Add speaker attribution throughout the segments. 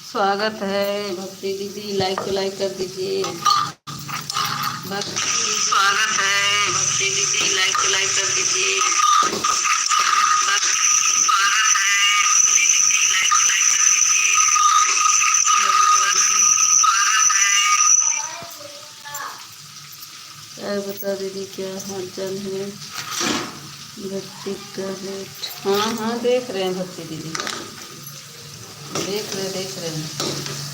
Speaker 1: स्वागत है भक्ति दीदी, लाइक कर दीजिए। स्वागत है भक्ति दीदी, लाइक कर दीजिए। बता दीदी क्या हाल चाल है। भक्ति का रेट, हाँ देख रहे हैं भक्ति दीदी, देख रहे हैं।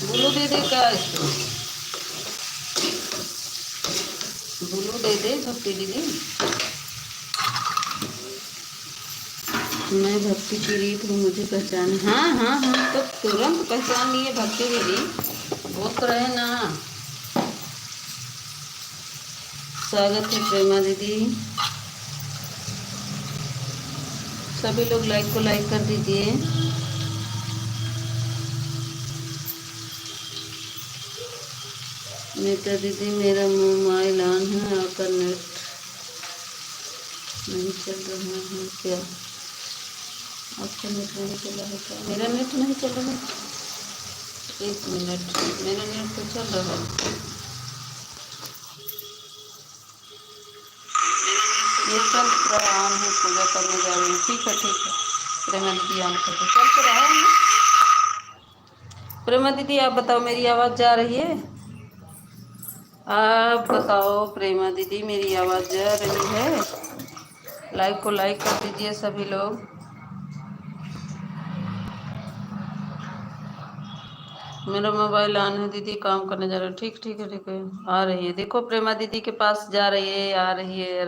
Speaker 1: बोलो दे दे क्या इसको, बोलो दे दे भक्ति दीदी। मैं भक्ति की रीत हूँ, मुझे पहचान। हाँ तो तुरंत पहचान लिए भक्ति दीदी, बोल तो रहे ना। स्वागत है प्रेमा दीदी, सभी लोग लाइक कर दीजिए। नीता दीदी मेरा मोबाइल ऑन है, आपका नेट नहीं चल रहा है क्या? आपका नेट नहीं चल रहा है क्या? मेरा नेट नहीं चल रहा है। 1 मिनट, मेरा नेट तो चल रहा है। ये चल रहा ऑन है, पूजा करने जा रही हूँ। ठीक है प्रेमा दीदी ऑन कर दो, चल तो रहा है ना। प्रेमा दीदी आप बताओ मेरी आवाज़ जा रही है? आप बताओ प्रेमा दीदी मेरी आवाज़ जा रही है? लाइक कर दीजिए सभी लोग। मेरा मोबाइल ऑन है दीदी, काम करने जा रहा है। ठीक है, आ रही है। देखो प्रेमा दीदी के पास जा रही है, आ रही है,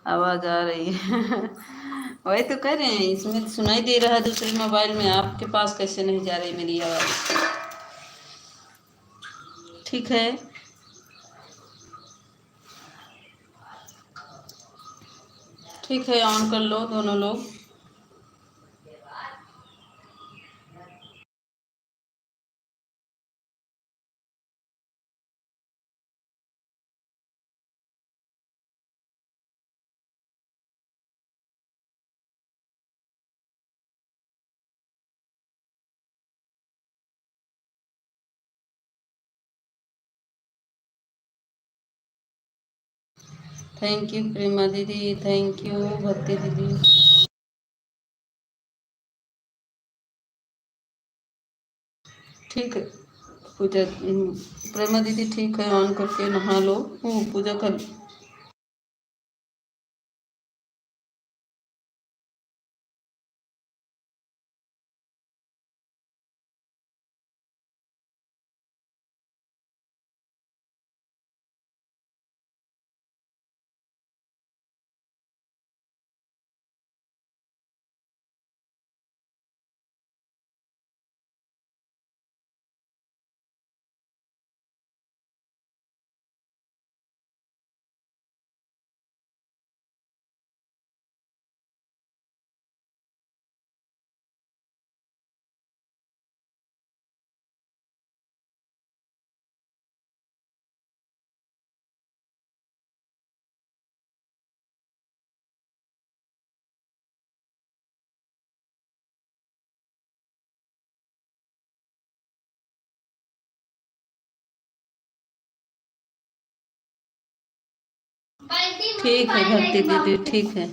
Speaker 1: आवाज़ आ रही है। वही तो कह रहे हैं, इसमें तो सुनाई दे रहा है दूसरे मोबाइल में, आपके पास कैसे नहीं जा रही मेरी आवाज़? ठीक है, ठीक है, ऑन कर लो दोनों लोग। थैंक यू प्रेमा दीदी, थैंक यू भक्ति दीदी। ठीक है पूजा, प्रेमा दीदी ठीक है, ऑन करके नहा लो, पूजा कर। ठीक है भक्ति दीदी, ठीक है।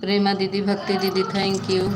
Speaker 1: प्रेमा दीदी, भक्ति दीदी, थैंक यू।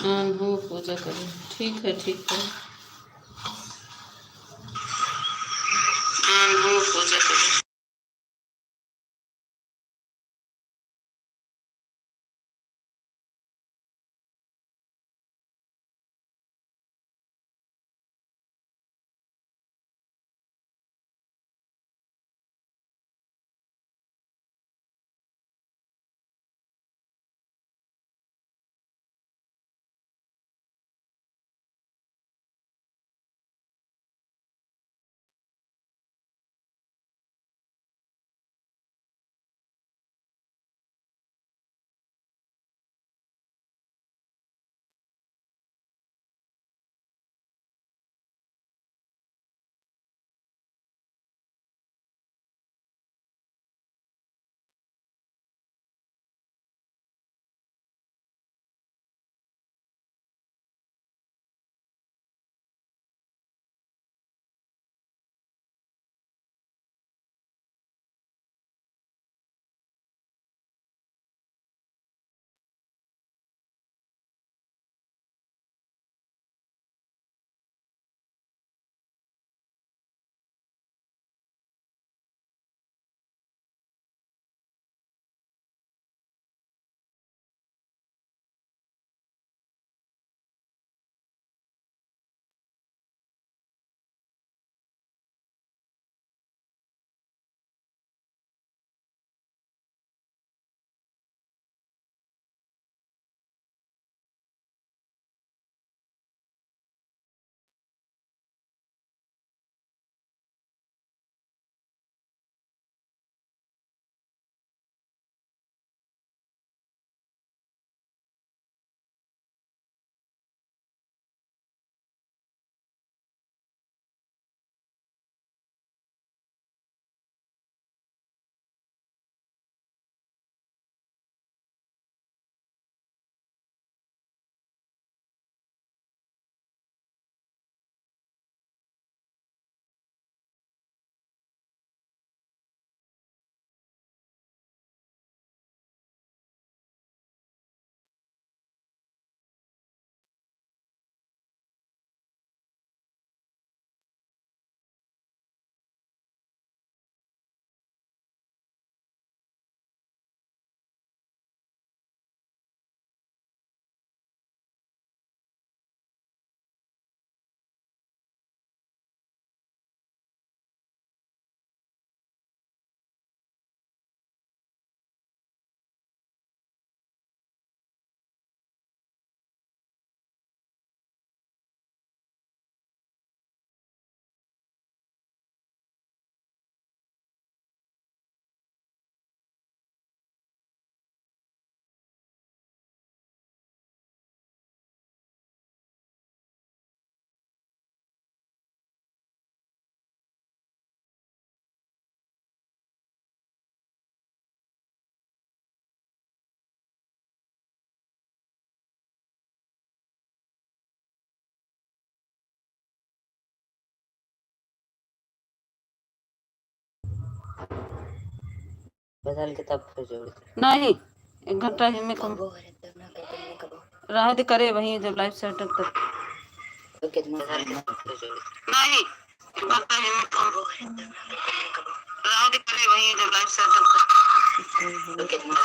Speaker 1: हाँ वो पूजा करो, ठीक है ठीक है। हाँ वो पूजा करो। बदल के तब फिर जोड़ नहीं 1 घंटा ही में कम रहा दे करे वहीं जब लाइफ सेटअप तक तो कितना नहीं 1 घंटा ही में कम रहा दे करे वहीं जब लाइफ सेटअप तक तो कितना